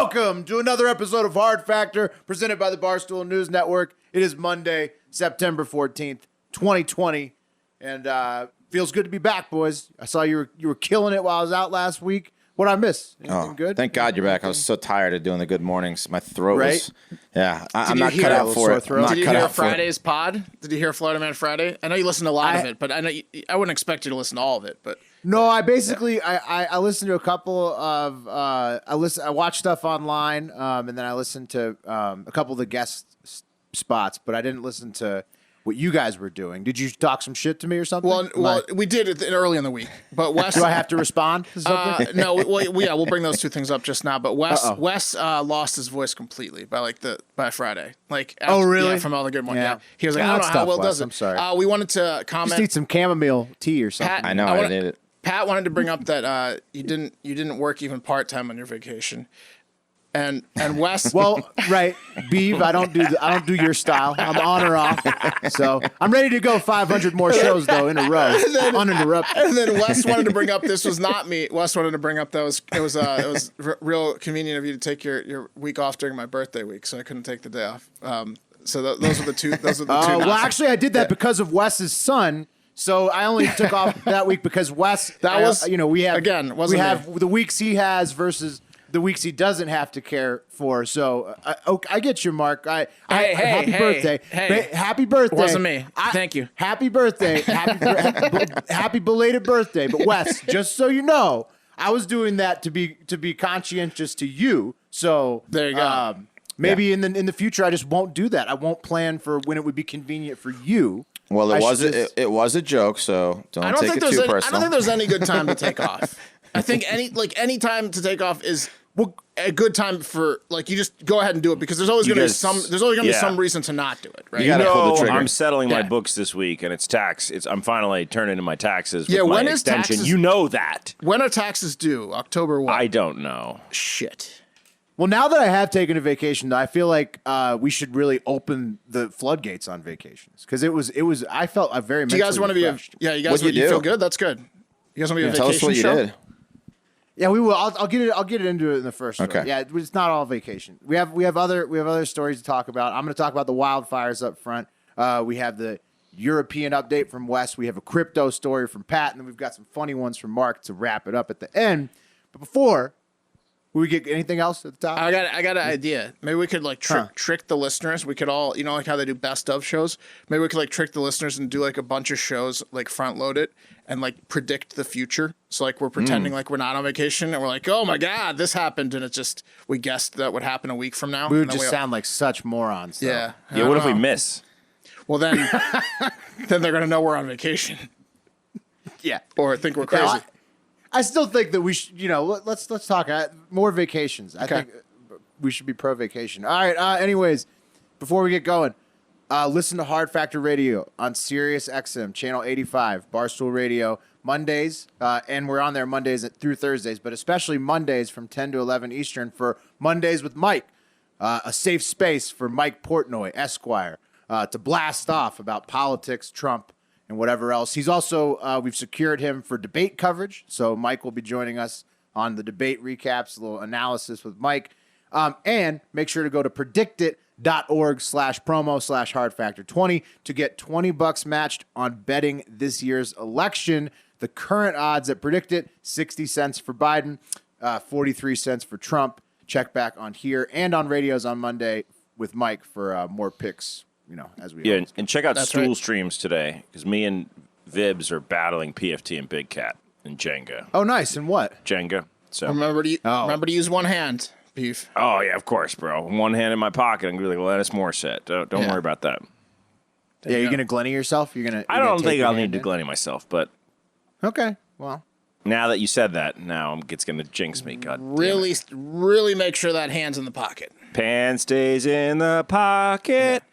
Welcome to another episode of Hard Factor, presented by the Barstool News Network. It is Monday, September 14th, 2020, and feels good to be back, boys. I saw you were killing it while I was out last week. What'd I miss? Anything good? Thank God you're back. I was so tired of doing the good mornings. My throat was... Yeah, I'm Did not you cut hear- out for it. Did you hear Friday's pod? Did you hear Florida Man Friday? I know you listened to a lot of it, but I know I wouldn't expect you to listen to all of it. But No, I basically I listened to a couple of I watched stuff online, and then I listened to a couple of the guest spots, but I didn't listen to what you guys were doing. Did you talk some shit to me or something? well, we did it early in the week. But Wes, Do I have to respond to something? no, we'll bring those two things up just now. But Wes lost his voice completely by Friday. Oh, really? Yeah, from all the good morning. Yeah. Yeah. He was like, Yeah, I don't that's know how tough, well Wes. does it. I'm sorry. We wanted to Just comment. need some chamomile tea or something. Pat, I know, I did it. Pat wanted to bring up that you didn't work even part-time on your vacation. And Wes, Well, right, Beav, I don't do your style. I'm on or off. So I'm ready to go 500 more shows though in a row, uninterrupted. and then Wes wanted to bring up, this was not me. Wes wanted to bring up that it was real convenient of you to take your week off during my birthday week, so I couldn't take the day off. So those are the two. Those are the two. Well, actually, I did that because of Wes's son. So I only took off that week because Wes. That was we have again. Wasn't we have the weeks he has versus the weeks he doesn't have to care for. So I get you, Mark. Happy birthday. Happy birthday. Wasn't me. Thank you. Happy birthday. Happy belated birthday. But Wes, just so you know, I was doing that to be conscientious to you. So There you go. Maybe in the future, I just won't do that. I won't plan for when it would be convenient for you. Well, it was a joke, so don't take it too personal. I don't think there's any good time to take off. I think any time to take off is a good time for, you just go ahead and do it, because there's always going to be some reason to not do it, right? You gotta pull the trigger. I'm settling my books this week, and it's tax. I'm finally turning in my taxes with my when is extension. taxes- You know that. When are taxes due? October what? I don't know. Shit. Well, now that I have taken a vacation, though, I feel like we should really open the floodgates on vacations, because it was. I felt very. Do you guys want to be you guys What'd you feel do? good? That's good. You guys want to be a Tell us vacation what you show? did. Yeah, we will. I'll get it into it in the first. Okay. One. Yeah, it's not all vacation. We have other stories to talk about. I'm going to talk about the wildfires up front. We have the European update from Wes. We have a crypto story from Pat, and then we've got some funny ones from Mark to wrap it up at the end. But before we get anything else at the top, I got an idea. Maybe we could trick the listeners. We could all, like how they do best of shows. Maybe we could trick the listeners and do a bunch of shows, front load it and predict the future. So we're pretending like we're not on vacation, and we're like, oh my God, this happened, and it's just we guessed that would happen a week from now. we would just sound like such morons. Though. Yeah. Yeah. What if we miss? Well, then they're gonna know we're on vacation. Yeah. Or think we're crazy. Yeah, I still think that we should, let's talk more vacations. I think we should be pro vacation. All right. Anyways, before we get going, listen to Hard Factor Radio on Sirius XM, channel 85, Barstool Radio, Mondays, and we're on there Mondays through Thursdays, but especially Mondays from 10 to 11 Eastern for Mondays with Mike, a safe space for Mike Portnoy, Esquire, to blast off about politics, Trump, and whatever else. He's also, we've secured him for debate coverage. So Mike will be joining us on the debate recaps, a little analysis with Mike. And make sure to go to predictit.org/promo/hardfactor20 to get $20 matched on betting this year's election. The current odds at Predictit, 60 cents for Biden, 43 cents for Trump. Check back on here and on radios on Monday with Mike for more picks. As we And check out That's Stool right. Streams today, because me and Vibs are battling PFT and Big Cat and Jenga. Oh, nice. And what? Jenga. So. Remember to use one hand, Beef. Oh yeah, of course, bro. One hand in my pocket. I'm gonna be like, well, that's more set. Don't worry about that. You're going to Glenny yourself? I don't think I'll need to Glenny myself, but Okay. Well, now that you said that, now it's gonna jinx me. God damn it. Really make sure that hand's in the pocket. Pan stays in the pocket.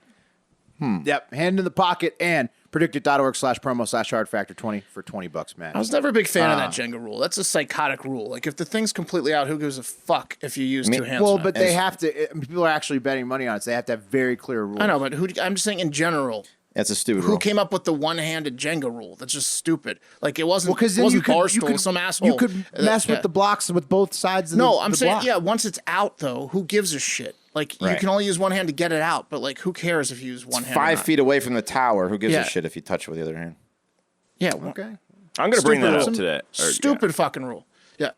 Yep. Hand in the pocket and predictit.org/promo/hardfactor20 for $20 match. I was never a big fan of that Jenga rule. That's a psychotic rule. If the thing's completely out, who gives a fuck if you use two hands? Well, now? but they have to. People are actually betting money on it. So they have to have very clear rules. I know, but I'm just saying in general. That's a stupid Who rule. came up with the one-handed Jenga rule? That's just stupid. Like it wasn't. Because it then wasn't you Barstool. could, Some asshole. you could mess with the blocks with both sides of No, the I'm the saying, block. yeah, once it's out, though, who gives a shit? Like, you Right. can only use one hand to get it out, but, like, who cares if you use one hand? 5 feet away from the tower. Who gives Yeah. a shit if you touch it with the other hand? Yeah, Okay. I'm going to bring that Stupid up rule. today. Stupid fucking rule. Yeah.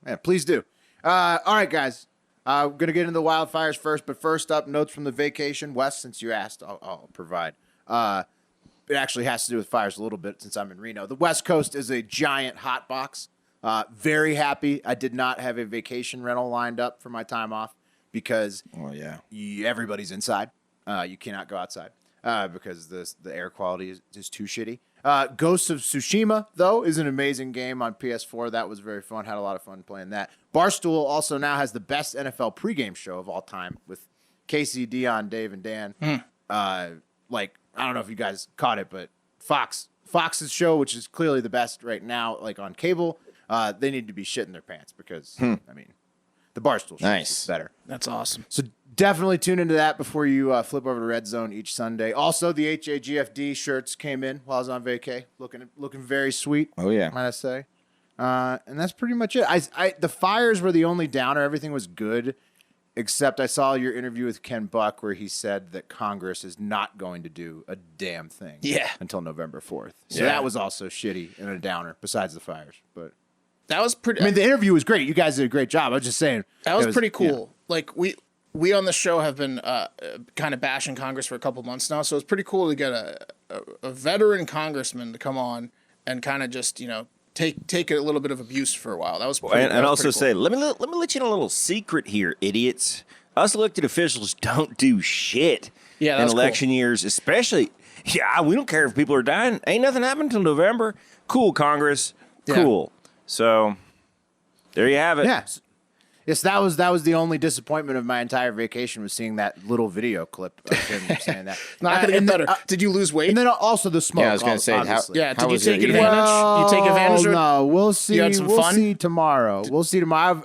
Yeah, please do. All right, guys. We're going to get into the wildfires first, but first up, notes from the vacation. Wes, since you asked, I'll provide. It actually has to do with fires a little bit since I'm in Reno. The West Coast is a giant hot box. Very happy. I did not have a vacation rental lined up for my time off because Oh, yeah. everybody's inside. You cannot go outside because the air quality is too shitty. Ghosts of Tsushima, though, is an amazing game on PS4. That was very fun. Had a lot of fun playing that. Barstool also now has the best NFL pregame show of all time with Casey, Dion, Dave, and Dan. Like, I don't know if you guys caught it, but Fox's show, which is clearly the best right now, like on cable, they need to be shitting their pants because, I mean, the Barstool show Nice. is better. That's awesome. So definitely tune into that before you flip over to Red Zone each Sunday. Also, the HAGFD shirts came in while I was on vacay, looking very sweet. Oh, yeah. Might I say? And that's pretty much it. The fires were the only downer. Everything was good, except I saw your interview with Ken Buck where he said that Congress is not going to do a damn thing until November 4th. So that was also shitty and a downer besides the fires. But That was pretty. I mean, the interview was great. You guys did a great job. I was just saying. that was pretty cool. yeah. Like, we on the show have been kind of bashing Congress for a couple months now, so it's pretty cool to get a veteran congressman to come on and kind of just, take a little bit of abuse for a while. That was pretty, And also say, let me let you in a little secret here, idiots. Us elected officials don't do shit Yeah, in that's cool. election years, especially. Yeah, we don't care if people are dying. Ain't nothing happened until November. Cool, Congress. Cool. So there you have it. Yeah. Yes, that was the only disappointment of my entire vacation was seeing that little video clip of him saying that. Not gonna get and better. then, Did you lose weight? and then also the smoke. Yeah, I was going to say, obviously. Yeah, how did you was your take eating? advantage? You take advantage of it? No, we'll see. You had some we'll fun? see tomorrow. We'll see tomorrow.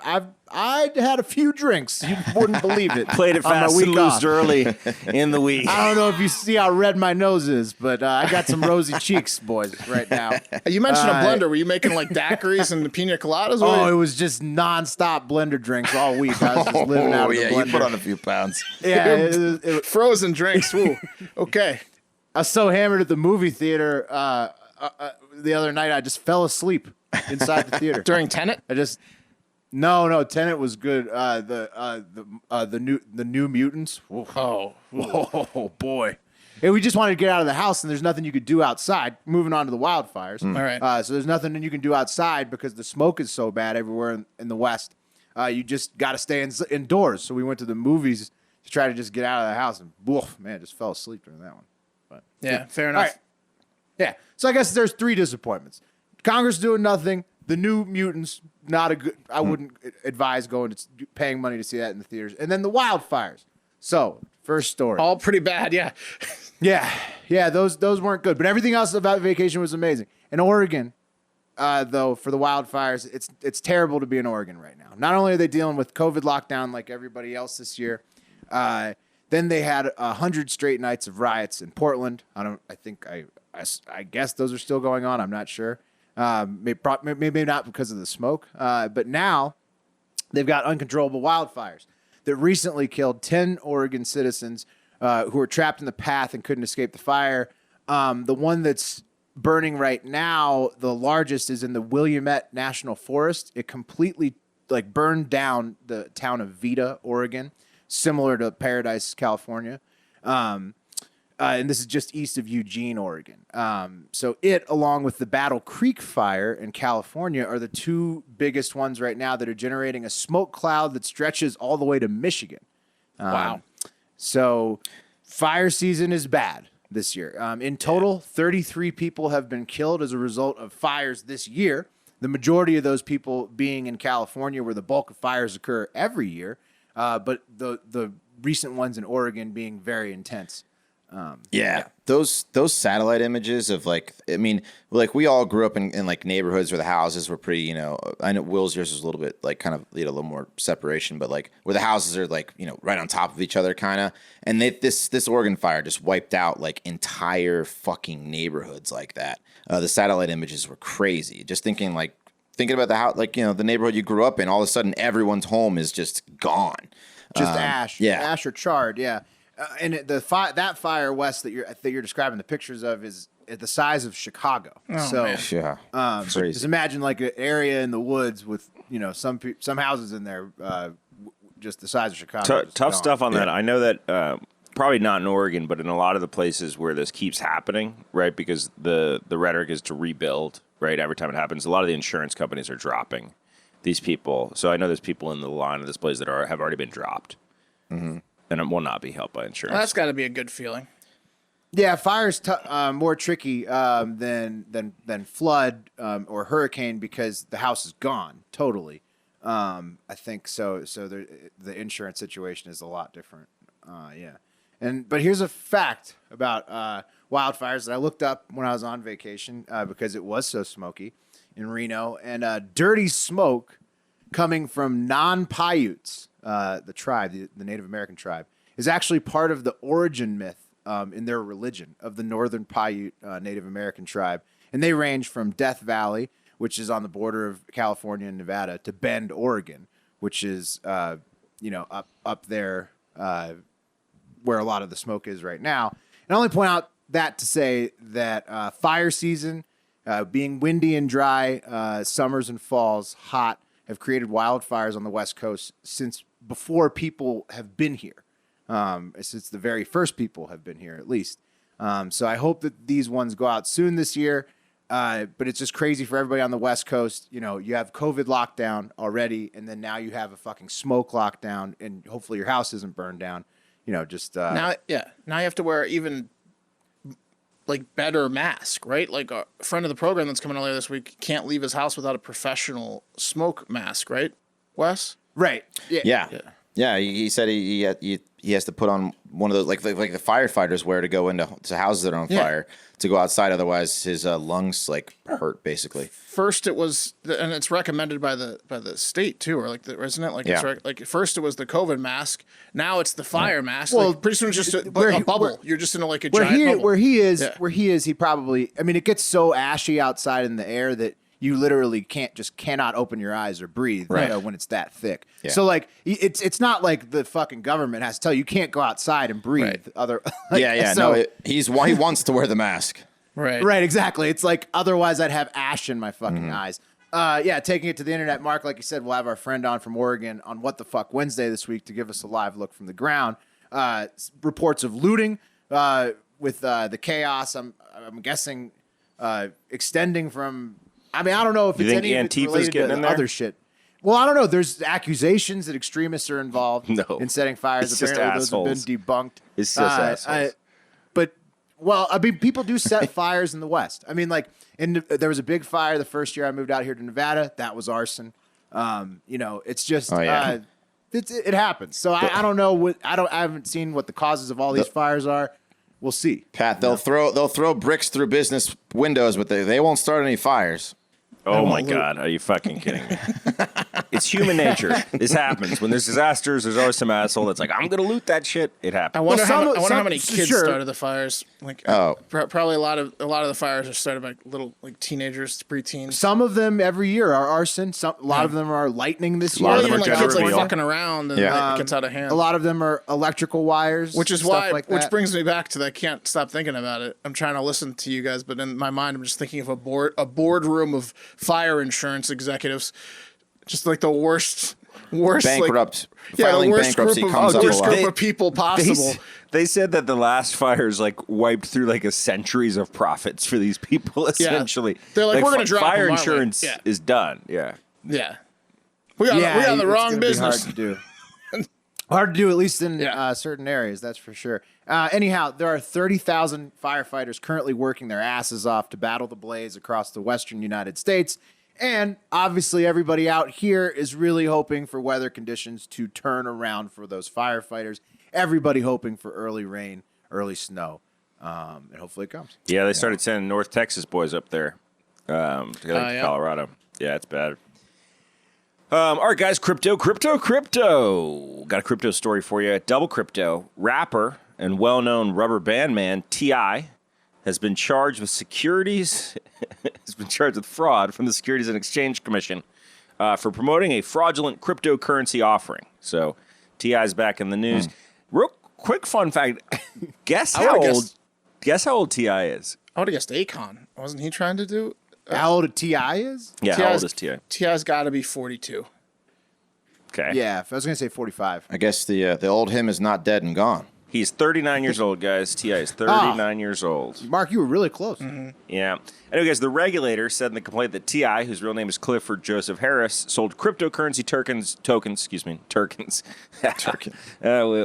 I had a few drinks. You wouldn't believe it. Played it on my fast week and off. loosed early in the week. I don't know if you see how red my nose is, but I got some rosy cheeks, boys, right now. You mentioned a blender. Were you making like daiquiris and pina coladas? Oh, it was just nonstop blender drinks all week. I was just living out Oh, of the yeah, blender. you put on a few pounds. Yeah, it Frozen drinks. Woo. Okay. I was so hammered at the movie theater the other night, I just fell asleep inside the theater. During Tenet? No, Tenet was good. The New Mutants. Oof. Oh. Oh boy. Hey, we just wanted to get out of the house, and there's nothing you could do outside. Moving on to the wildfires. All right. So there's nothing that you can do outside because the smoke is so bad everywhere in the West. You just got to stay indoors. So we went to the movies to try to just get out of the house, and woof, man, just fell asleep during that one. But Yeah, fair all enough. right. Yeah. So I guess there's 3 disappointments. Congress doing nothing. The New Mutants, not a good. I wouldn't advise paying money to see that in the theaters. And then the wildfires. So first story. All pretty bad, yeah. Yeah. Those weren't good. But everything else about vacation was amazing. In Oregon, though, for the wildfires, it's terrible to be in Oregon right now. Not only are they dealing with COVID lockdown like everybody else this year, then they had 100 straight nights of riots in Portland. I guess those are still going on. I'm not sure. Maybe not because of the smoke. But now they've got uncontrollable wildfires that recently killed 10 Oregon citizens who were trapped in the path and couldn't escape the fire. The one that's burning right now, the largest, is in the Willamette National Forest. It completely burned down the town of Vida, Oregon, similar to Paradise, California. And this is just east of Eugene, Oregon. So it, along with the Battle Creek fire in California, are the 2 biggest ones right now that are generating a smoke cloud that stretches all the way to Michigan. Wow. So fire season is bad this year. In total, 33 people have been killed as a result of fires this year. The majority of those people being in California, where the bulk of fires occur every year. But the recent ones in Oregon being very intense. Yeah, those satellite images of like, I mean, like we all grew up in like neighborhoods where the houses were pretty, you know, I know Will's yours was a little bit like kind of, you know, a little more separation, but like where the houses are like, you know, right on top of each other kind of. And this Oregon fire just wiped out like entire fucking neighborhoods like that. The satellite images were crazy. Just thinking about the house, like, you know, the neighborhood you grew up in, all of a sudden everyone's home is just gone. Just ash. Yeah. Ash or charred, yeah. And that fire, Wes, that you're describing the pictures of is at the size of Chicago. Yeah, So crazy. just imagine like an area in the woods with, you know, some houses in there just the size of Chicago. Tough stuff on that. I know that probably not in Oregon, but in a lot of the places where this keeps happening, right? Because the rhetoric is to rebuild, right? Every time it happens, a lot of the insurance companies are dropping these people. So I know there's people in the line of this place that have already been dropped. Mm-hmm. And it will not be helped by insurance. Well, that's got to be a good feeling. Yeah, fire's more tricky than flood or hurricane because the house is gone totally. I think so. So the insurance situation is a lot different. Yeah, but here's a fact about wildfires that I looked up when I was on vacation because it was so smoky in Reno, and dirty smoke coming from non-Paiutes, the tribe, the Native American tribe, is actually part of the origin myth in their religion of the Northern Paiute Native American tribe. And they range from Death Valley, which is on the border of California and Nevada, to Bend, Oregon, which is, up there where a lot of the smoke is right now. And I only point out that to say that fire season, being windy and dry, summers and falls, hot, have created wildfires on the West Coast since before people have been here. Since the very first people have been here, at least. So I hope that these ones go out soon this year. But it's just crazy for everybody on the West Coast. You know, you have COVID lockdown already, and then now you have a fucking smoke lockdown, and hopefully your house isn't burned down. You know, just now you have to wear even like better mask, right? Like a friend of the program that's coming earlier this week can't leave his house without a professional smoke mask, right, Wes? Right. Yeah. He said he has to put on one of those like the firefighters wear to go into houses that are on fire to go outside. Otherwise, his lungs like hurt basically. First, it was, and it's recommended by the state too, or like isn't it? Like it's first it was the COVID mask. Now it's the fire mask. Well, like, pretty soon it's just a bubble. You're just in like a giant bubble. Where he is, he probably. I mean, it gets so ashy outside in the air that you literally cannot open your eyes or breathe when it's that thick. Yeah. So like it's not like the fucking government has to tell you can't go outside and breathe. Right. He wants to wear the mask. Right, exactly. It's like otherwise I'd have ash in my fucking eyes. Taking it to the internet, Mark, like you said, we'll have our friend on from Oregon on What the Fuck Wednesday this week to give us a live look from the ground. Reports of looting with the chaos. I'm guessing extending from. I mean, I don't know if it's any of it's related to other shit. Well, I don't know. There's accusations that extremists are involved in setting fires. It's Apparently, just those have been debunked. It's just assholes. People do set fires in the West. I mean, like, there was a big fire the first year I moved out here to Nevada. That was arson. It's just it happens. So I don't know I haven't seen what the causes of all these fires are. We'll see. Pat, they'll throw bricks through business windows, but they won't start any fires. Oh my God, are you fucking kidding me? It's human nature. This happens. When there's disasters, there's always some asshole that's like, I'm going to loot that shit. It happens. I wonder how many kids started the fires. Like, probably a lot of the fires are started by little like teenagers, preteens. Some of them every year are arson. A lot of them are lightning this year. A lot of them are kids like fucking around and it gets out of hand. A lot of them are electrical wires, which brings me back to that. I can't stop thinking about it. I'm trying to listen to you guys, but in my mind, I'm just thinking of a boardroom of fire insurance executives, just like the worst bankrupt, filing bankruptcy comes up a lot. Group of people possible. They said that the last fires like wiped through like a centuries of profits for these people. Essentially, they're like we're going to drop fire insurance is done. Yeah. We got the wrong business. Hard to do. Hard to do, at least in certain areas. That's for sure. Anyhow, there are 30,000 firefighters currently working their asses off to battle the blaze across the western United States. And obviously, everybody out here is really hoping for weather conditions to turn around for those firefighters. Everybody hoping for early rain early snow, and hopefully it comes. Yeah, they started sending North Texas boys up there to go to Colorado. Yeah, it's bad. All right, guys, crypto. Got a crypto story for you. Double crypto. Rapper and well-known rubber band man T.I. has been charged with securities. Has been charged with fraud from the Securities and Exchange Commission for promoting a fraudulent cryptocurrency offering. So T.I.'s back in the news. Real quick fun fact. Guess how old T.I. is? I would have guessed Akon. Wasn't he trying to do? How old a T.I. is? Yeah, how old is T.I.? T.I.'s got to be 42. Okay. Yeah, I was going to say 45. I guess the old him is not dead and gone. He's 39 years old, guys. T.I. is 39 years old. Mark, you were really close. Yeah. Anyway, guys, the regulator said in the complaint that T.I., whose real name is Clifford Joseph Harris, sold cryptocurrency tokens.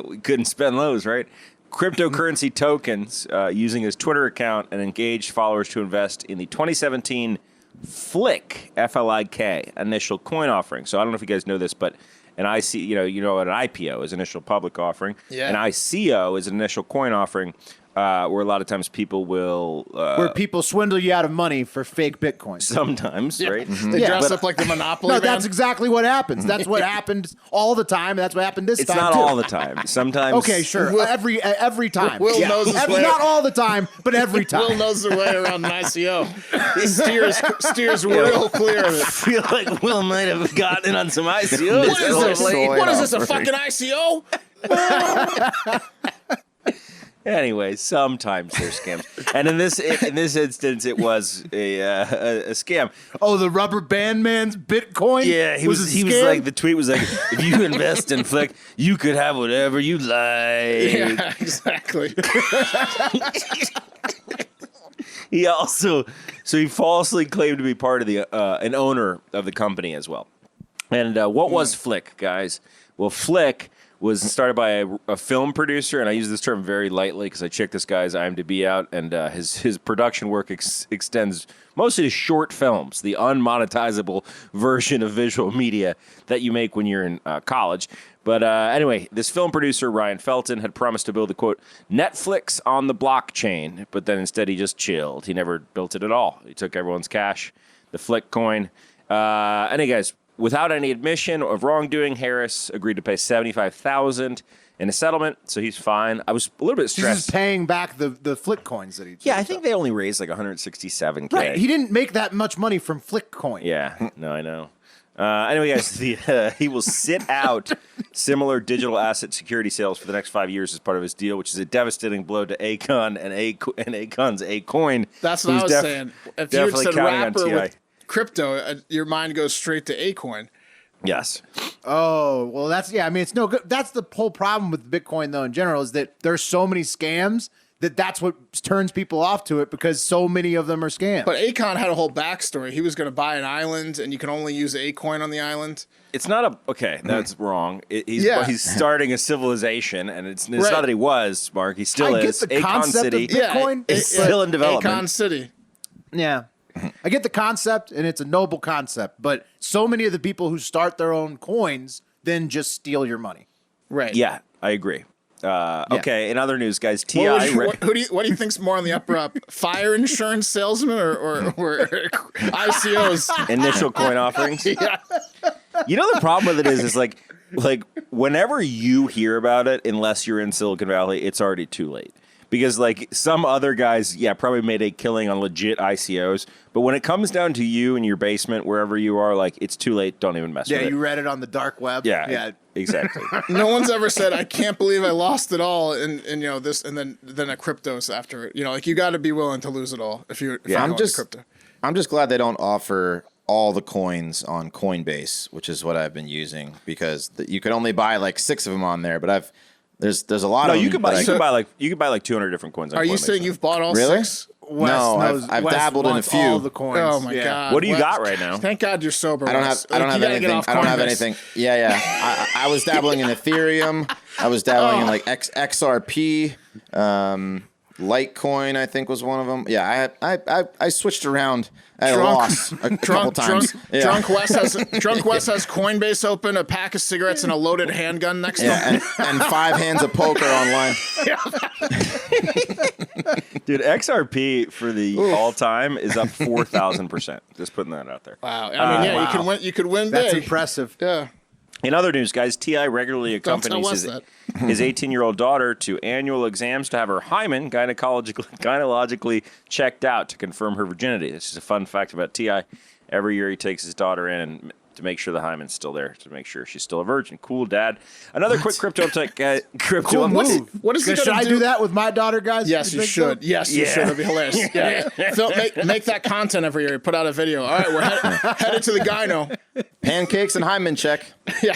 We couldn't spend those, right? Cryptocurrency tokens using his Twitter account and engaged followers to invest in the 2017 Flick, F-L-I-K, initial coin offering. So I don't know if you guys know this, but an what an IPO is, initial public offering. Yeah. An ICO is an initial coin offering, where a lot of times people will Where people swindle you out of money for fake Bitcoin. sometimes, right? They dress up like the Monopoly No, man. that's exactly what happens. That's what happened all the time, and that's what happened this It's time, not too. all the time. Sometimes. Okay, sure. Every time. Will knows his way. Not all the time, but every time. Will knows the way around an ICO. He steers real clear of it. I feel like Will might have gotten in on some ICOs. What is this? What is this, a fucking ICO? Anyway, sometimes they're scams, and in this instance, it was a scam. Oh, the rubber band man's Bitcoin? Yeah, he was a scam? like, the tweet was like, if you invest in Flick, you could have whatever you like. Yeah, exactly. He also, he falsely claimed to be part of the an owner of the company as well. And what was Flick, guys? Well, Flick was started by a film producer, and I use this term very lightly because I checked this guy's IMDb out, and his production work extends mostly to short films, the unmonetizable version of visual media that you make when you're in college. But anyway, this film producer, Ryan Felton, had promised to build a, quote, Netflix on the blockchain, but then instead he just chilled. He never built it at all. He took everyone's cash, the Flick coin. Anyway, guys, without any admission of wrongdoing, Harris agreed to pay $75,000 in a settlement, so he's fine. I was a little bit He's stressed. just paying back the Flick coins that he Yeah, I think they only raised like $167K. Right. He didn't make that much money from Flick coin. Yeah, no, I know. Anyway, guys, he will sit out similar digital asset security sales for the next 5 years as part of his deal, which is a devastating blow to Akon and Akon's A-Coin. That's what I was saying. If you had said rapper with crypto, your mind goes straight to Acoin. Yes. Oh, well, I mean, it's no good. That's the whole problem with Bitcoin, though, in general, is that there's so many scams that's what turns people off to it, because so many of them are scams. But Akon had a whole backstory. He was going to buy an island, and you can only use Acoin on the island. It's not that's wrong. He's starting a civilization, and it's not that he was, Mark. He still is. I get the concept of Bitcoin. It's still in development. Akon City. Yeah. I get the concept, and it's a noble concept, but so many of the people who start their own coins then just steal your money. Right. Yeah, I agree. Okay, in other news, guys, T.I. What do you think's more on the up? Fire insurance salesman or ICOs? Initial coin offerings? Yeah. You know, the problem with it is like whenever you hear about it, unless you're in Silicon Valley, it's already too late. Because, like, some other guys, probably made a killing on legit ICOs. But when it comes down to you in your basement, wherever you are, like, it's too late. Don't even mess with it. Yeah, you read it on the dark web. Yeah, exactly. No one's ever said, I can't believe I lost it all, and this, and then a cryptos after it. You know, like, you got to be willing to lose it all if you're going to crypto. I'm just glad they don't offer all the coins on Coinbase, which is what I've been using, because you could only buy like 6 of them on there. But there's a lot of them. You could buy like 200 different coins. Are you saying you've bought all 6? I've dabbled in a few. All the coins. Oh my god! What do you got right now? Thank God you're sober. I don't have anything. Yeah. I was dabbling in Ethereum. I was dabbling in like XRP. Litecoin, I think, was one of them. Yeah, I switched around at a loss a couple times. Drunk Wes has Coinbase open, a pack of cigarettes, and a loaded handgun next to him. And 5 hands of poker online. Dude, XRP for the all-time is up 4,000%. Just putting that out there. Wow. I mean, wow. you could win That's big. impressive. Yeah. In other news, guys, T.I. regularly Don't tell accompanies us his 18-year-old daughter to annual exams to have her hymen gynecologically checked out to confirm her virginity. This is a fun fact about T.I. Every year he takes his daughter in and to make sure the hymen's still there, to make sure she's still a virgin. Cool, Dad. Another quick crypto update. Cool move. What is he Should gonna I do that with my daughter, guys? Yes, you think should. so? Yes, you should. That'd be hilarious. Yeah. Phil, make that content every year. Put out a video. All right, we're headed to the gyno. Pancakes and hymen check. Yeah.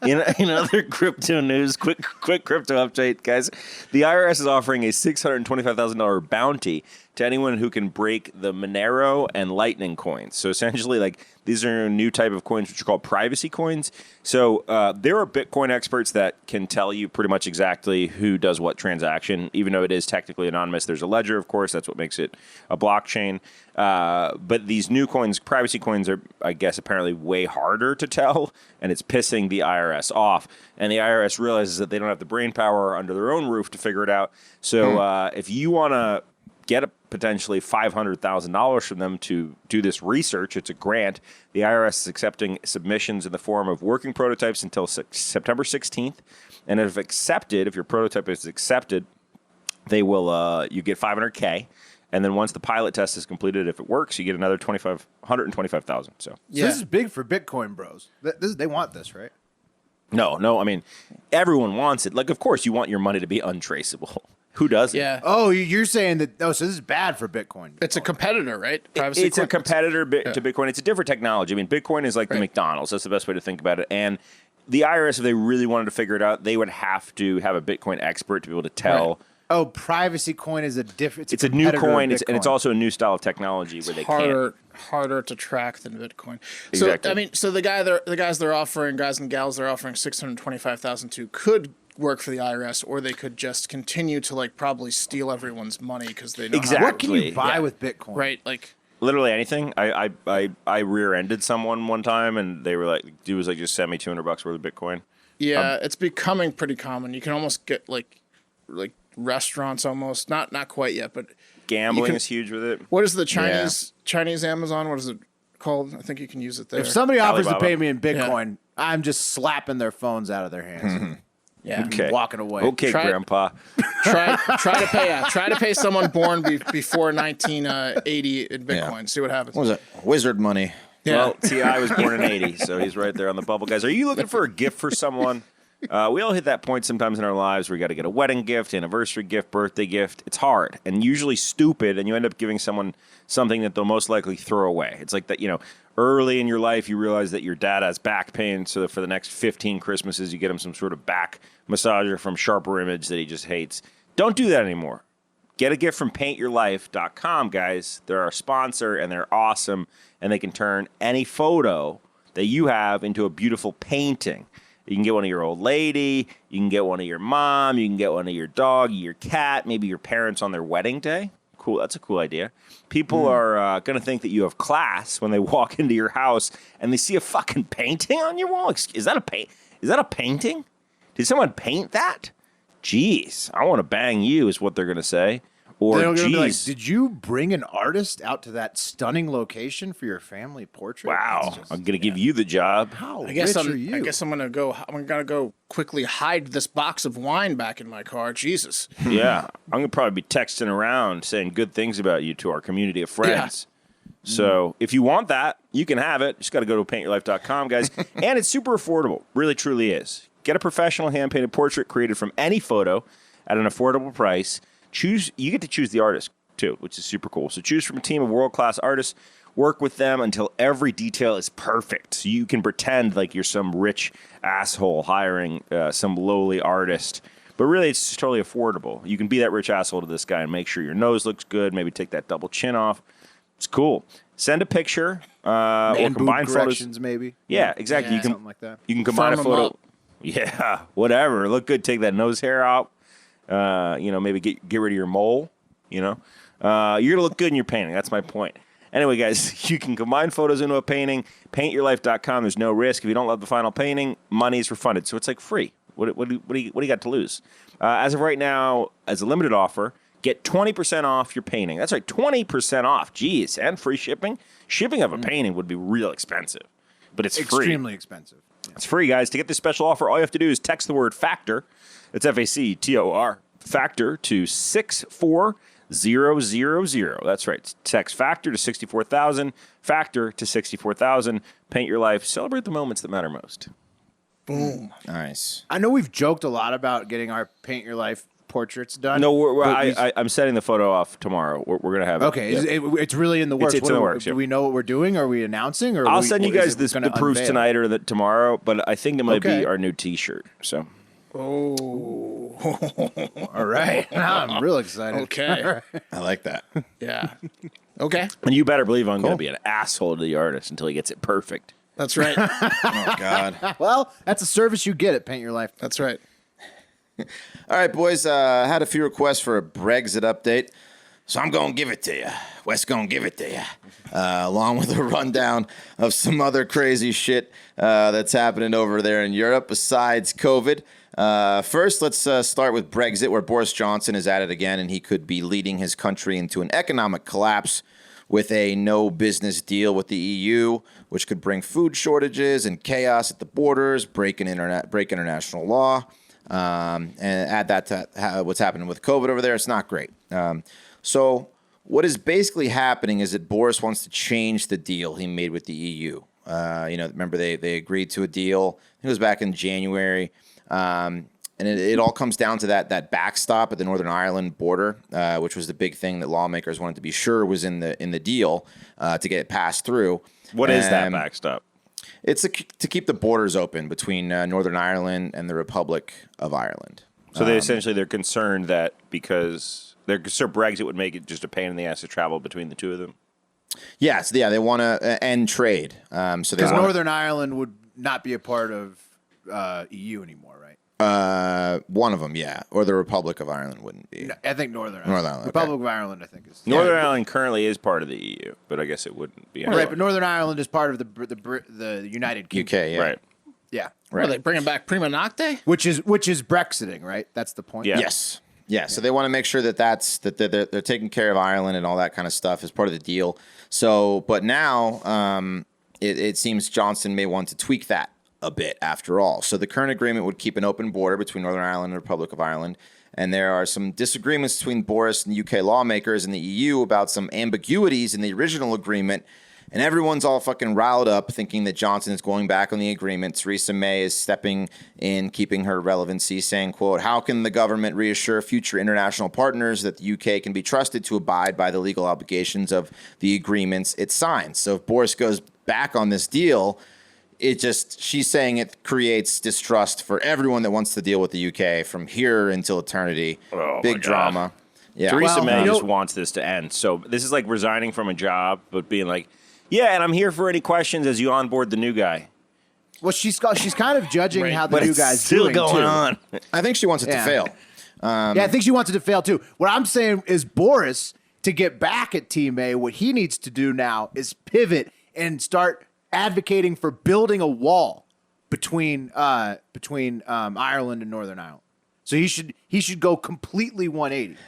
In other crypto news, quick crypto update, guys. The IRS is offering a $625,000 bounty to anyone who can break the Monero and Lightning coins. So essentially, like, these are a new type of coins which are called privacy coins. So there are Bitcoin experts that can tell you pretty much exactly who does what transaction, even though it is technically anonymous. There's a ledger, of course. That's what makes it a blockchain. But these new coins, privacy coins, are, I guess, apparently way harder to tell, and it's pissing the IRS off. And the IRS realizes that they don't have the brain power under their own roof to figure it out. So if you want to get potentially $500,000 from them to do this research, it's a grant. The IRS is accepting submissions in the form of working prototypes until September 16th. And if your prototype is accepted, they will you get $500K. And then once the pilot test is completed, if it works, you get another $125,000. So This is big for Bitcoin bros. They want this, right? No. I mean, everyone wants it. Like, of course, you want your money to be untraceable. Who doesn't? Yeah. Oh, you're saying that? Oh, so this is bad for Bitcoin. It's a competitor, right? Privacy It's a coins. competitor to Bitcoin. It's a different technology. I mean, Bitcoin is like the McDonald's. That's the best way to think about it. And the IRS, if they really wanted to figure it out, they would have to have a Bitcoin expert to be able to tell. Right. Oh, privacy coin is a different. It's a new coin, and it's also a new style of technology where they harder to track than Bitcoin. Exactly. So I mean, so the guys they're offering, guys and gals they're offering $625,000 to could work for the IRS, or they could just continue to like probably steal everyone's money because they know Exactly. What can you buy with Bitcoin? right, like. literally anything. I rear-ended someone one time, and they were like, "Dude was like, just send me $200 worth of Bitcoin." Yeah, it's becoming pretty common. You can almost get like restaurants almost not quite yet, but Gambling is huge with it. what is the Chinese Amazon? What is it called? I think you can use it there. If somebody offers Alibaba. to pay me in Bitcoin, I'm just slapping their phones out of their hands. yeah, Okay. Walking away. Okay, Try- Grandpa. try to pay someone born before 1980 in Bitcoin. See what happens. What was it? Wizard money. Yeah. Well, T.I. was born in 80, so he's right there on the bubble. Guys, are you looking for a gift for someone? We all hit that point sometimes in our lives where we got to get a wedding gift, anniversary gift, birthday gift. It's hard and usually stupid, and you end up giving someone something that they'll most likely throw away. It's like that, early in your life, you realize that your dad has back pain, so that for the next 15 Christmases, you get him some sort of back massager from Sharper Image that he just hates. Don't do that anymore. Get a gift from paintyourlife.com, guys. They're our sponsor, and they're awesome, and they can turn any photo that you have into a beautiful painting. You can get one of your old lady, you can get one of your mom, you can get one of your dog, your cat, maybe your parents on their wedding day. Cool, that's a cool idea. People are going to think that you have class when they walk into your house and they see a fucking painting on your wall. Is that a painting? Did someone paint that? Jeez, I want to bang you is what they're going to say. Or, They're gonna be like, geez, did you bring an artist out to that stunning location for your family portrait? wow, It's just- I'm going to give you the job. How I guess rich are you? I'm gonna go quickly hide this box of wine back in my car. Jesus. Yeah, I'm going to probably be texting around saying good things about you to our community of friends. So if you want that, you can have it. Just got to go to paintyourlife.com, guys. And it's super affordable. Really, truly is. Get a professional hand-painted portrait created from any photo at an affordable price. You get to choose the artist, too, which is super cool. So choose from a team of world-class artists. Work with them until every detail is perfect. So you can pretend like you're some rich asshole hiring some lowly artist. But really, it's just totally affordable. You can be that rich asshole to this guy and make sure your nose looks good, maybe take that double chin off. It's cool. Send a picture or Man combine boob photos. corrections, maybe. Yeah, exactly. Yeah. You can Something like that. You can combine Firm a 'em photo. up. Yeah, whatever. Look good. Take that nose hair out. Maybe get rid of your mole. You're gonna look good in your painting. That's my point. Anyway, guys, you can combine photos into a painting. Paintyourlife.com. There's no risk. If you don't love the final painting, money is refunded. So it's like free. What do you got to lose? As of right now, as a limited offer, Get 20% off your painting. That's right, 20% off. Jeez, and free shipping. Shipping of a painting would be real expensive, but it's free. Extremely expensive. Yeah. It's free, guys. To get this special offer, all you have to do is text the word FACTOR. It's FACTOR. FACTOR to 64000. That's right. Text FACTOR to 64,000. FACTOR to 64,000. Paint your life. Celebrate the moments that matter most. Boom. Nice. I know we've joked a lot about getting our Paint Your Life portraits done. No, I'm setting the photo off tomorrow. We're going to have it. Okay, it's really in the works. It's in the works. Do we know what we're doing? Are we announcing? Or I'll send you guys the proofs unveil? tonight or tomorrow, but I think it might Okay. be our new T-shirt. So. Oh. All right. Now I'm real excited. Okay. I like that. Yeah. Okay. And you better believe I'm going to be an asshole to the artist until he gets it perfect. That's right. Oh, God. Well, that's a service you get at Paint Your Life. That's right. All right, boys. Had a few requests for a Brexit update, so I'm going to give it to you. Wes going to give it to you, along with a rundown of some other crazy shit that's happening over there in Europe besides COVID. First, let's start with Brexit, where Boris Johnson is at it again, and he could be leading his country into an economic collapse with a no business deal with the EU, which could bring food shortages and chaos at the borders, break international law. And add that to what's happening with COVID over there. It's not great. So what is basically happening is that Boris wants to change the deal he made with the EU. Remember they agreed to a deal. It was back in January. And it all comes down to that backstop at the Northern Ireland border, which was the big thing that lawmakers wanted to be sure was in the deal to get it passed through. What is that backstop? It's to keep the borders open between Northern Ireland and the Republic of Ireland. So they're concerned that because they're concerned Brexit would make it just a pain in the ass to travel between the two of them. Yes, yeah, they want to end trade. So they Because want Northern Ireland would not be a part of EU anymore, right? one of them, yeah, or the Republic of Ireland wouldn't be. No, I think Northern Ireland. Northern Ireland, Republic of Ireland, I think is Northern Ireland currently is part of the EU, but I guess it wouldn't be. Right, but Northern Ireland is part of the United Kingdom. UK, yeah. Right. Yeah. Are they bringing back Prima Nocte? Which is Brexiting, right? That's the point. Yeah. Yes. Yeah, so they want to make sure that they're taking care of Ireland and all that kind of stuff as part of the deal. So, but now it seems Johnson may want to tweak that a bit after all. So the current agreement would keep an open border between Northern Ireland and the Republic of Ireland. And there are some disagreements between Boris and UK lawmakers and the EU about some ambiguities in the original agreement. And everyone's all fucking riled up thinking that Johnson is going back on the agreement. Theresa May is stepping in, keeping her relevancy, saying, quote, "How can the government reassure future international partners that the UK can be trusted to abide by the legal obligations of the agreements it signs?" So if Boris goes back on this deal, she's saying it creates distrust for everyone that wants to deal with the UK from here until eternity. Oh, Big my God. drama. Yeah. Theresa May you know- just wants this to end. So this is like resigning from a job, but being like, yeah, and I'm here for any questions as you onboard the new guy. Well, she's kind of judging Right. how the But new it's guy's still doing going too. on. I think she wants it to Yeah. fail. Yeah, I think she wants it to fail too. What I'm saying is Boris, to get back at Team May, what he needs to do now is pivot and start advocating for building a wall between Ireland and Northern Ireland. So he should go completely 180.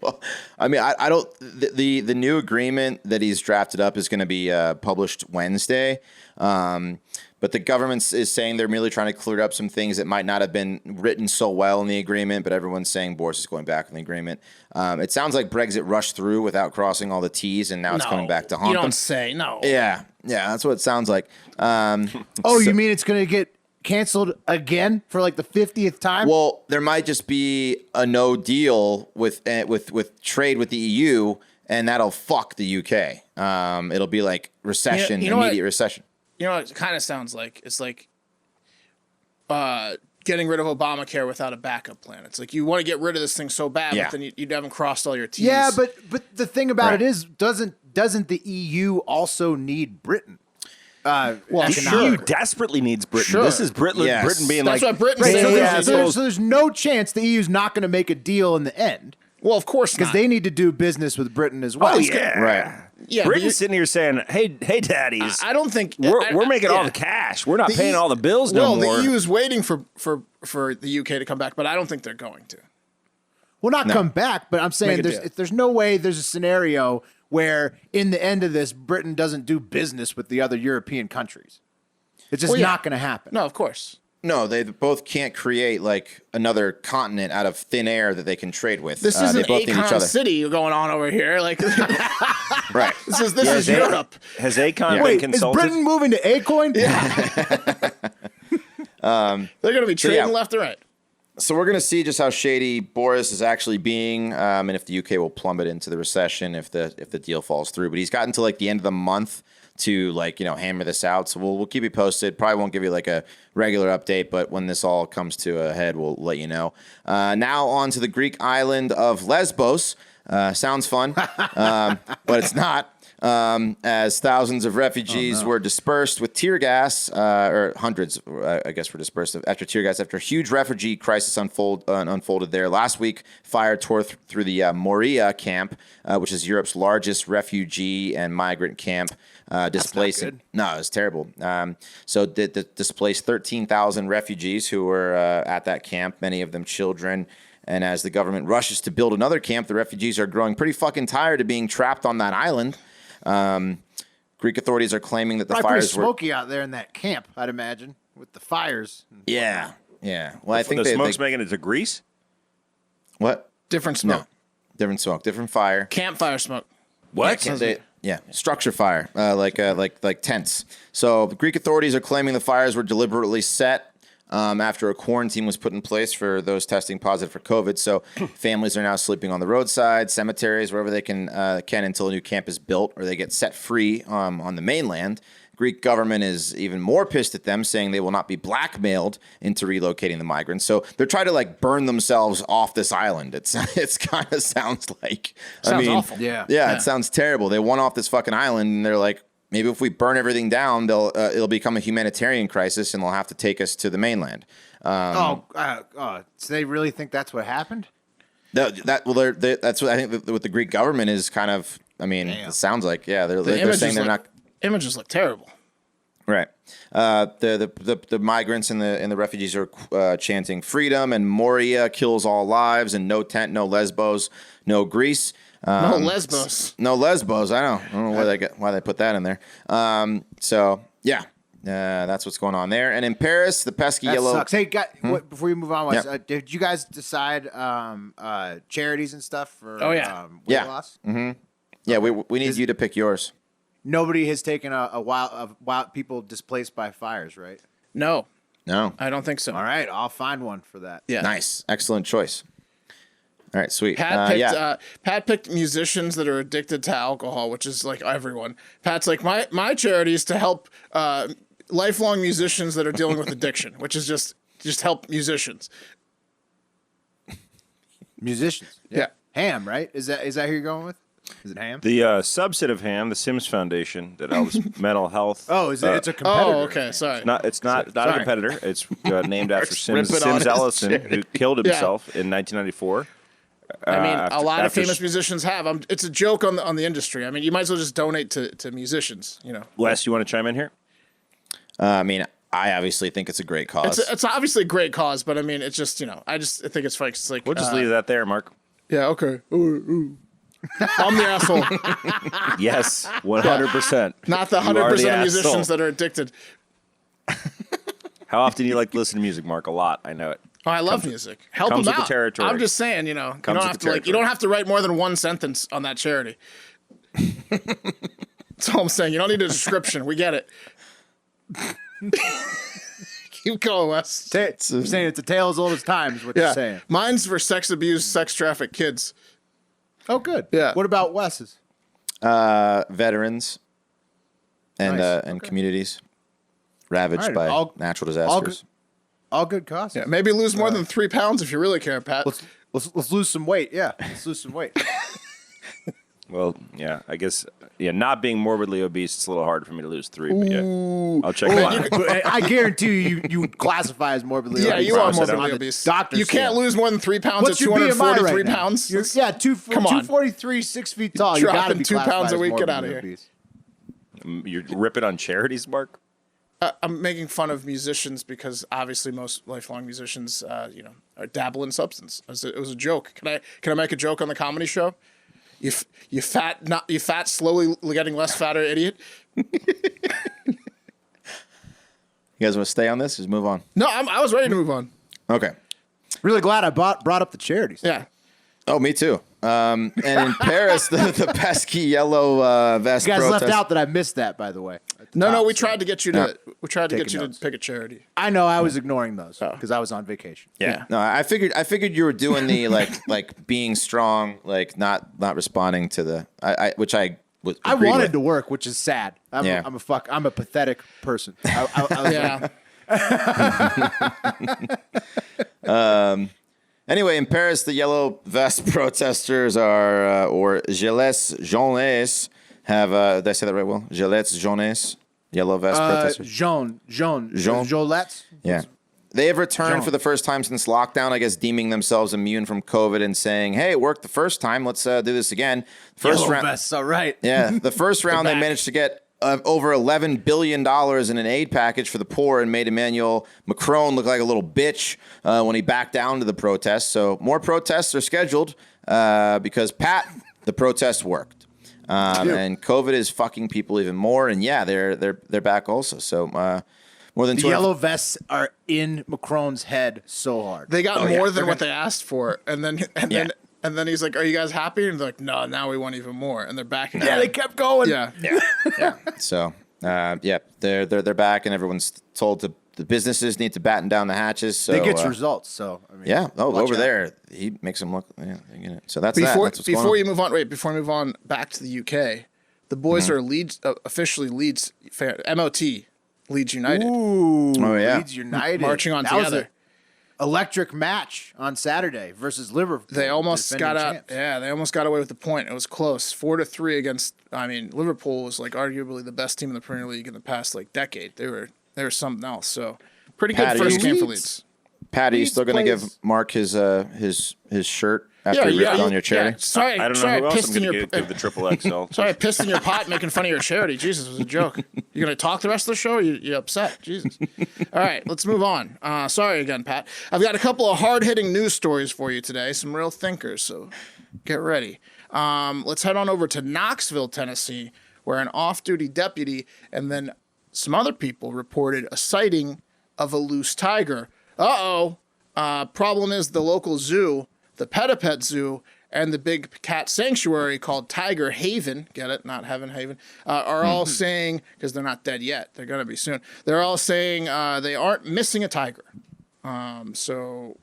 Well, I mean, I don't. The new agreement that he's drafted up is going to be published Wednesday, but the government is saying they're merely trying to clear up some things that might not have been written so well in the agreement. But everyone's saying Boris is going back on the agreement. It sounds like Brexit rushed through without crossing all the T's, and now it's coming back to haunt You them. don't say no. Yeah, that's what it sounds like. You mean it's going to get canceled again for like the 50th time? Well, there might just be a no deal with trade with the EU, and that'll fuck the UK. It'll be like recession, You know what? immediate recession. You know what it kind of sounds like? It's like getting rid of Obamacare without a backup plan. It's like you want to get rid of this thing so bad, Yeah. but then you haven't crossed all your T's. Yeah, but the thing about Right. it is, doesn't the EU also need Britain? well, The sure. EU desperately needs Britain. Sure. This is Britain Yes. being That's like, what Britain's Right, saying. so, Yeah, so there's no chance the EU's not going to make a deal in the end Well, of course because not. they need to do business with Britain as well. oh yeah, Right. Yeah, but Britain's sitting here saying, hey, daddies, I don't think we're making all yeah. the cash. We're not The paying E- all the bills no well, more. the EU is waiting for the UK to come back, but I don't think they're going to. Well, not come back, but I'm saying Make a deal. there's no way there's a scenario where in the end of this, Britain doesn't do business with the other European countries. It's just not going to happen. No, of course. No, they both can't create like another continent out of thin air that they can trade with. This They isn't both need each Akon other. City going on over here. Like, Right. this is Europe. Has Akon been Wait, is consulted? Britain moving to Acoin? They're going to be trading yeah. left and right. So we're going to see just how shady Boris is actually being, and if the UK will plummet into the recession if the deal falls through. But he's gotten to like the end of the month to like hammer this out. So we'll keep you posted. Probably won't give you like a regular update, but when this all comes to a head, we'll let you know. Now on to the Greek island of Lesbos. Sounds fun, but it's not. As thousands of refugees were dispersed with tear gas, or hundreds, I guess, were dispersed after tear gas after a huge refugee crisis unfolded there. Last week, fire tore through the Moria camp, which is Europe's largest refugee and migrant camp, displacing. No, it was terrible. So displaced 13,000 refugees who were at that camp, many of them children. And as the government rushes to build another camp, the refugees are growing pretty fucking tired of being trapped on that island. Greek authorities are claiming that the Probably fires pretty smoky out there in that camp, I'd imagine, with the fires. Yeah. Well, I think the they smoke's making it to Greece? what? Different smoke. No, different smoke, different fire. Campfire smoke. What? Structure fire, like tents. So the Greek authorities are claiming the fires were deliberately set after a quarantine was put in place for those testing positive for COVID. So families are now sleeping on the roadside, cemeteries, wherever they can until a new camp is built or they get set free on the mainland. Greek government is even more pissed at them, saying they will not be blackmailed into relocating the migrants. So they're trying to like burn themselves off this island. It's kind of sounds like. Sounds awful. Yeah. Yeah, it sounds terrible. They want off this fucking island, and they're like, maybe if we burn everything down, it'll become a humanitarian crisis, and they'll have to take us to the mainland. So they really think that's what happened? That's what I think. What the Greek government is kind of. I mean, it sounds like they're saying they're not. Images look terrible. Right. The migrants and the refugees are chanting freedom, and Moria kills all lives, and no tent, no Lesbos, no Greece. No Lesbos. No Lesbos. I don't know why they put that in there. That's what's going on there. And in Paris, the pesky That yellow. sucks. Hey, before you move on, Wes, Yep. did you guys decide charities and stuff for weight loss? Mm-hmm. Yeah, we need you to pick yours. Nobody has taken a wild people displaced by fires, right? No, No. I don't think so. All right, I'll find one for that. Yeah. Nice. Excellent choice. All right, sweet. Pat picked musicians that are addicted to alcohol, which is like everyone. Pat's like, my charity is to help lifelong musicians that are dealing with addiction, which is just help musicians. Musicians. Yeah. Ham, right? Is that who you're going with? Is it Ham? The subset of HAM, the Sims Foundation, that helps mental health. Oh, is it? It's a competitor. Oh, okay. Sorry. It's not a Sorry. competitor. It's named after Sims ripping on his Ellison, charity. who killed himself in 1994. I mean, a lot of after famous musicians have. It's a joke on the industry. I mean, you might as well just donate to musicians. Wes, you want to chime in here? I mean, I obviously think it's a great cause. It's obviously a great cause, but I mean, it's just I think it's funny. It's like We'll just leave that there, Mark. Yeah. Okay. Ooh. I'm the asshole, Yes, 100%. not the You are 100% the of musicians asshole. that are addicted. How often do you like to listen to music, Mark? A lot. I know it. Oh, I love music. Help comes them with the out. territory. I'm just saying, you don't Comes with have the to you don't have to write more than one sentence on that charity. That's all I'm saying. You don't need a description. We get it. Keep going, Wes. I'm saying it's a tale as old as time, is what you're saying. Mine's for sex abused, sex trafficked kids. Oh, good. Yeah. What about Wes's? Veterans and Nice. and communities ravaged All right, by natural disasters. All good causes. Yeah, maybe lose more than 3 pounds if you really care, Pat. Let's lose some weight. Yeah, let's lose some weight. Well, yeah, I guess, not being morbidly obese, it's a little hard for me to lose 3, but yeah, I'll check it out. I guarantee you classify as morbidly obese. Yeah, you are promise I don't. morbidly obese. Doctor You can't scale. lose more than 3 pounds What's at your BMI 243 right now? pounds. Yeah, Come on. 243, 6 feet tall. You got to Dropping be 2 pounds classified a as week. Get morbidly outta here. obese. You're ripping on charities, Mark? I'm making fun of musicians because obviously most lifelong musicians, dabble in substance. It was a joke. Can I make a joke on the comedy show? You fat, slowly getting less fatter idiot. You guys want to stay on this? Just move on. No, I was ready to move on. Okay. Really glad I brought up the charities. Yeah. Oh, me too. And in Paris, the pesky yellow vest You guys protest. left out that I missed that, by the way. No, we tried to get you to Taking notes. pick a charity. I know I was ignoring those because I was on vacation. Yeah. No, I figured you were doing the like being strong, like not responding to the which I was. I wanted to work, which is sad. I'm Yeah. a pathetic person. I Yeah. Anyway, in Paris, the yellow vest protesters are, or gilets jaunes, have. Did I say that right? Will gilets jaunes, yellow vest protesters? Jean. Jolettes. Yeah. They have returned for the first time since lockdown, I guess, deeming themselves immune from COVID and saying, hey, it worked the first time. Let's do this again. Yellow vests, all right. Yeah, the first round they managed to get over $11 billion in an aid package for the poor and made Emmanuel Macron look like a little bitch when he backed down to the protests. So more protests are scheduled because, Pat, the protests worked. And COVID is fucking people even more. And, yeah, they're back also. So more than The yellow vests are in Macron's head so hard. They got more than what they asked for, and then he's like, "Are you guys happy?" And they're like, "No, now we want even more." And they're back again. Yeah, they kept going. Yeah. So, they're back, and everyone's told the businesses need to batten down the hatches. So They get results. So I mean, yeah. Oh, watch over out. there, he makes them look. Yeah, they get it. So that's Before That's what's going on. we move on, before we move on back to the UK, the boys are officially Leeds MOT Leeds United Ooh, Oh, yeah. Leeds United marching on That was together. a electric match on Saturday versus Liverpool. They almost defending got out. champs. Yeah, they almost got away with the point. It was close, 4-3 against. I mean, Liverpool was like arguably the best team in the Premier League in the past decade. They were something else. So pretty good Patty, first game for Leeds. Leeds. Pat, are you Leeds still going to give plays- Mark his shirt after he ripped on your charity? Yeah. Sorry, I don't know sorry, who I else pissed I'm in going your. to give the triple XL. Sorry, I pissed in your pot making fun of your charity. Jesus, it was a joke. You gonna talk the rest of the show? Or you upset? Jesus. All right, let's move on. Sorry again, Pat. I've got a couple of hard-hitting news stories for you today. Some real thinkers. So get ready. Let's head on over to Knoxville, Tennessee, where an off-duty deputy and then some other people reported a sighting of a loose tiger. Problem is the local zoo, the Petapet Zoo, and the big cat sanctuary called Tiger Haven, get it? Not Heaven Haven, are all saying, because they're not dead yet, they're going to be soon, they're all saying they aren't missing a tiger. So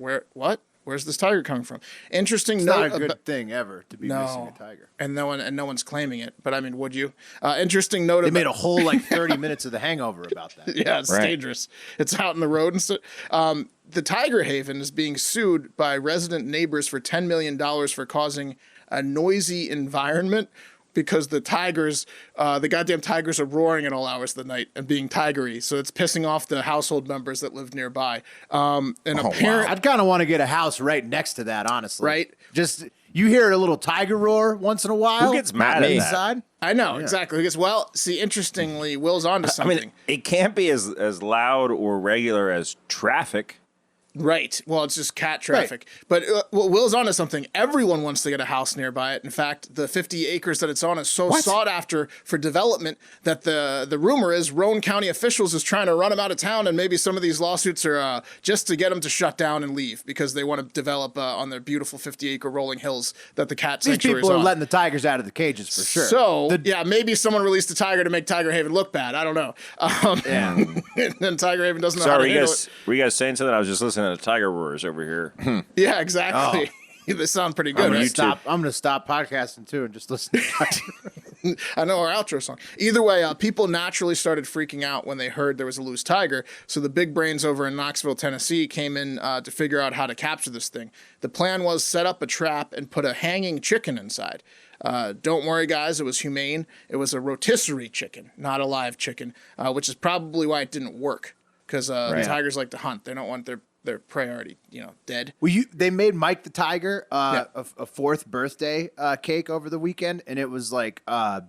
where's this tiger coming from? Interesting It's note. not a good thing ever to be missing a tiger. And no one's claiming it. But I mean, would you? Interesting note. They made a whole 30 minutes of The Hangover about that. Yeah, it's Right. dangerous. It's out in the road and stuff. The Tiger Haven is being sued by resident neighbors for $10 million for causing a noisy environment because the goddamn tigers are roaring at all hours of the night and being tigery. So it's pissing off the household members that live nearby. I'd kind of want to get a house right next to that, honestly. Right? Just you hear a little tiger roar once in a while. Who gets mad at that? inside? I know, exactly. Because, well, see, interestingly, Will's onto I something. mean, it can't be as loud or regular as traffic. Right. Well, it's just cat traffic. But Will's onto something. Everyone wants to get a house nearby it. In fact, the 50 acres that it's on is so sought after for development that the rumor is Roane County officials is trying to run them out of town, and maybe some of these lawsuits are just to get them to shut down and leave because they want to develop on their beautiful 50-acre rolling hills that the cat These sanctuary is people are on. letting the tigers out of the cages for sure. So, maybe someone released a tiger to make Tiger Haven look bad. I don't know. And then Tiger Haven doesn't know how to Sorry, handle it. were you guys saying something? I was just listening to tiger roars over here. Yeah, exactly. They sound pretty good, right? I'm going to stop podcasting too and just listen to I know our outro song. Either way, people naturally started freaking out when they heard there was a loose tiger. So the big brains over in Knoxville, Tennessee came in to figure out how to capture this thing. The plan was set up a trap and put a hanging chicken inside. Don't worry, guys. It was humane. It was a rotisserie chicken, not a live chicken, which is probably why it didn't work. Because the tigers like to hunt. They don't want their prey already, dead. Well, they made Mike the Tiger a fourth birthday cake over the weekend, and it was like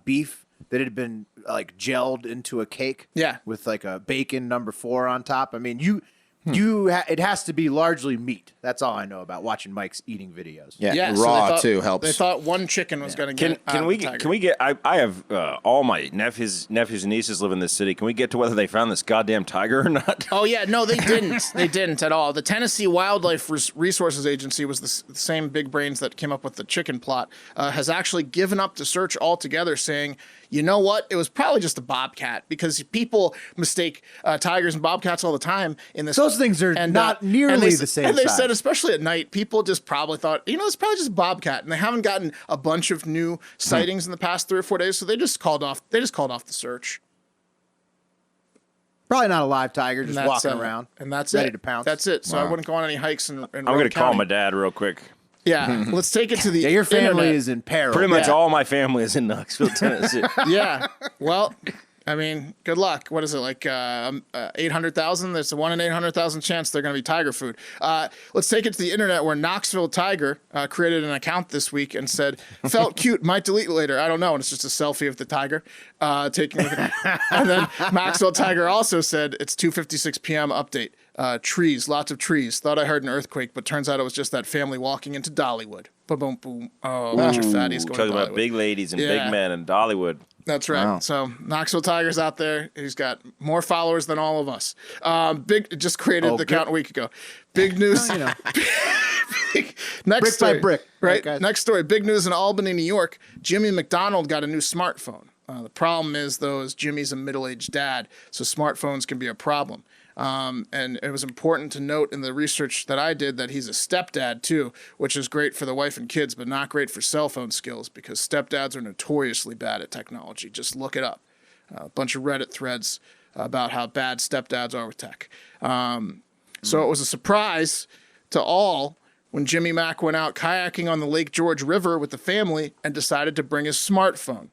beef that had been like gelled into a cake. Yeah. With like a bacon number 4 on top. I mean, it has to be largely meat. That's all I know about watching Mike's eating videos. Yeah, so raw they thought- too helps. They thought one chicken was going to get. Can we get? I have all my nephews and nieces live in this city. Can we get to whether they found this goddamn tiger or not? Oh yeah, no, they didn't. They didn't at all. The Tennessee Wildlife Resources Agency was the same big brains that came up with the chicken plot. Has actually given up the search altogether, saying, you know what, it was probably just a bobcat because people mistake tigers and bobcats all the time in this. Those things are not nearly the same And they size. said, especially at night, people just probably thought, it's probably just a bobcat, and they haven't gotten a bunch of new sightings in the past 3 or 4 days, so they just called off. They just called off the search. Probably not a live tiger, just And that's, walking around. and that's ready it. to pounce. That's it. So I wouldn't go on any hikes in I'm going to call County. my dad real quick. Yeah, let's take it to the Yeah, your family internet. is in peril. Pretty much Yeah. all my family is in Knoxville, Tennessee. Yeah. Well, I mean, good luck. What is it, like 800,000? There's a 1 in 800,000 chance they're going to be tiger food. Let's take it to the internet where Knoxville Tiger created an account this week and said, felt cute, might delete later. I don't know. And it's just a selfie of the tiger taking a look at And then Maxwell Tiger also said, it's 2:56 p.m. update. Trees, lots of trees. Thought I heard an earthquake, but turns out it was just that family walking into Dollywood. Boom, boom, boom. Oh, a bunch of fatties going Talking to about Dollywood. big ladies and Yeah. big men in Dollywood. That's right. Wow. So Knoxville Tiger's out there. He's got more followers than all of us. Just created the account a week ago. Big news. Next Brick story, by brick. Right. Right, guys? Next story. Big news in Albany, New York. Jimmy McDonald got a new smartphone. The problem is, though, is Jimmy's a middle-aged dad, so smartphones can be a problem. And it was important to note in the research that I did that he's a stepdad too, which is great for the wife and kids, but not great for cell phone skills because stepdads are notoriously bad at technology. Just look it up. A bunch of Reddit threads about how bad stepdads are with tech. So it was a surprise to all when Jimmy Mack went out kayaking on the Lake George River with the family and decided to bring his smartphone.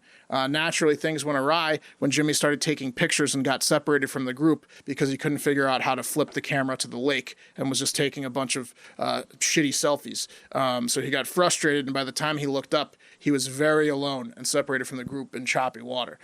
Naturally, things went awry when Jimmy started taking pictures and got separated from the group because he couldn't figure out how to flip the camera to the lake and was just taking a bunch of shitty selfies. So he got frustrated, and by the time he looked up, he was very alone and separated from the group in choppy water.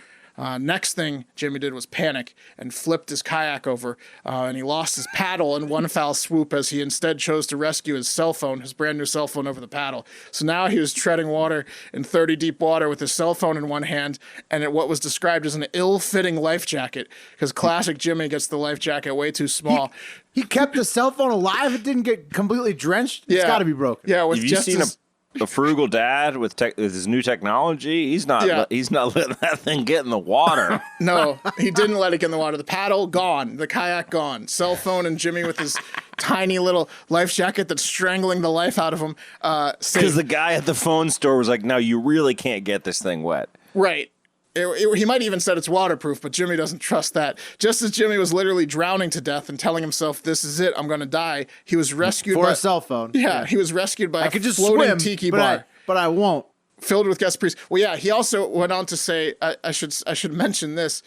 Next thing Jimmy did was panic and flipped his kayak over, and he lost his paddle in one foul swoop as he instead chose to rescue his cell phone, his brand new cell phone, over the paddle. So now he was treading water in 30 deep water with his cell phone in one hand and what was described as an ill-fitting life jacket, because classic Jimmy gets the life jacket way too small. He kept the cell phone alive. It didn't get completely drenched. It's got to be broken. Yeah, with Have you just seen his- a frugal dad with his new technology? He's not letting that thing get in the water. No, he didn't let it get in the water. The paddle gone, the kayak gone, cell phone and Jimmy with his tiny little life jacket that's strangling the life out of him. Because the guy at the phone store was like, "No, you really can't get this thing wet." Right. He might even said it's waterproof, but Jimmy doesn't trust that. Just as Jimmy was literally drowning to death and telling himself, "This is it, I'm going to die," he was rescued For by a cell phone. Yeah, he was rescued by I a could just floating swim, tiki but bar. but I won't. Filled with guest priests. Well, yeah, he also went on to say, I should mention this.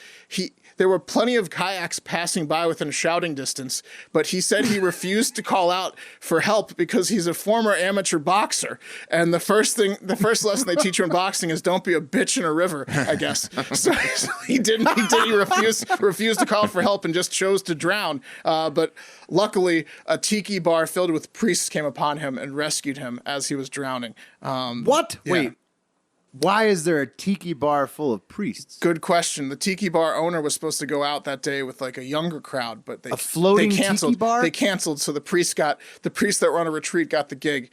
There were plenty of kayaks passing by within shouting distance, but he said he refused to call out for help because he's a former amateur boxer. And the first lesson they teach you in boxing is don't be a bitch in a river, I guess. So he refused to call for help and just chose to drown. But luckily, a tiki bar filled with priests came upon him and rescued him as he was drowning. What? Yeah. Wait. Why is there a tiki bar full of priests? Good question. The tiki bar owner was supposed to go out that day with like a younger crowd, but A floating they canceled. tiki bar? They canceled, so the priests that were on a retreat got the gig.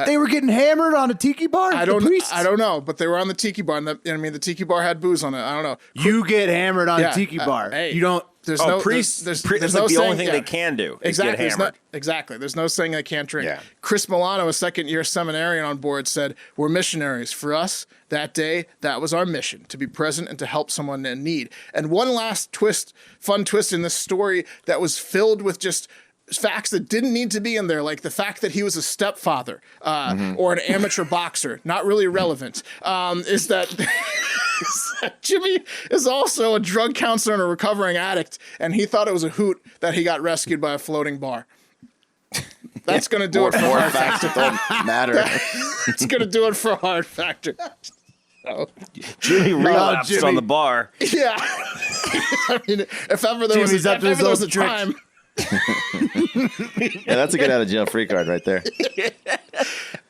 They were getting hammered on a tiki bar? I The don't priests? know, but they were on the tiki bar, and the tiki bar had booze on it. I don't know. You get hammered on Yeah, a tiki bar. hey. You don't. There's Oh, no priests. There's That's no like the saying, only thing they can do. Is Exactly. get There's hammered. exactly. There's no saying they can't drink. Yeah. Chris Milano, a second-year seminarian on board, said, "We're missionaries. For us, that day, that was our mission, to be present and to help someone in need." And one last fun twist in this story that was filled with just facts that didn't need to be in there, like the fact that he was a stepfather or an amateur boxer, not really relevant, is that Jimmy is also a drug counselor and a recovering addict, and he thought it was a hoot that he got rescued by a floating bar. That's going to do it for More Hard facts Factor. don't matter. It's going to do it for Hard Factor. Jimmy relapsed Jimmy. on the bar. Yeah. I mean, if ever there Jimmy's up to his was a old tricks. time. Yeah, that's a get out of jail free card right there.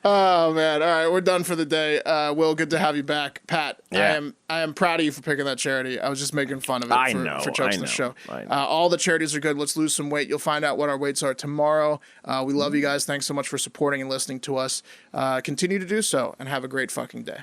Oh man! All right, we're done for the day. Will, good to have you back, Pat. Yeah. I am proud of you for picking that charity. I was just making fun of it for jokes in the show. All the charities are good. Let's lose some weight. You'll find out what our weights are tomorrow. We love you guys. Thanks so much for supporting and listening to us. Continue to do so, and have a great fucking day.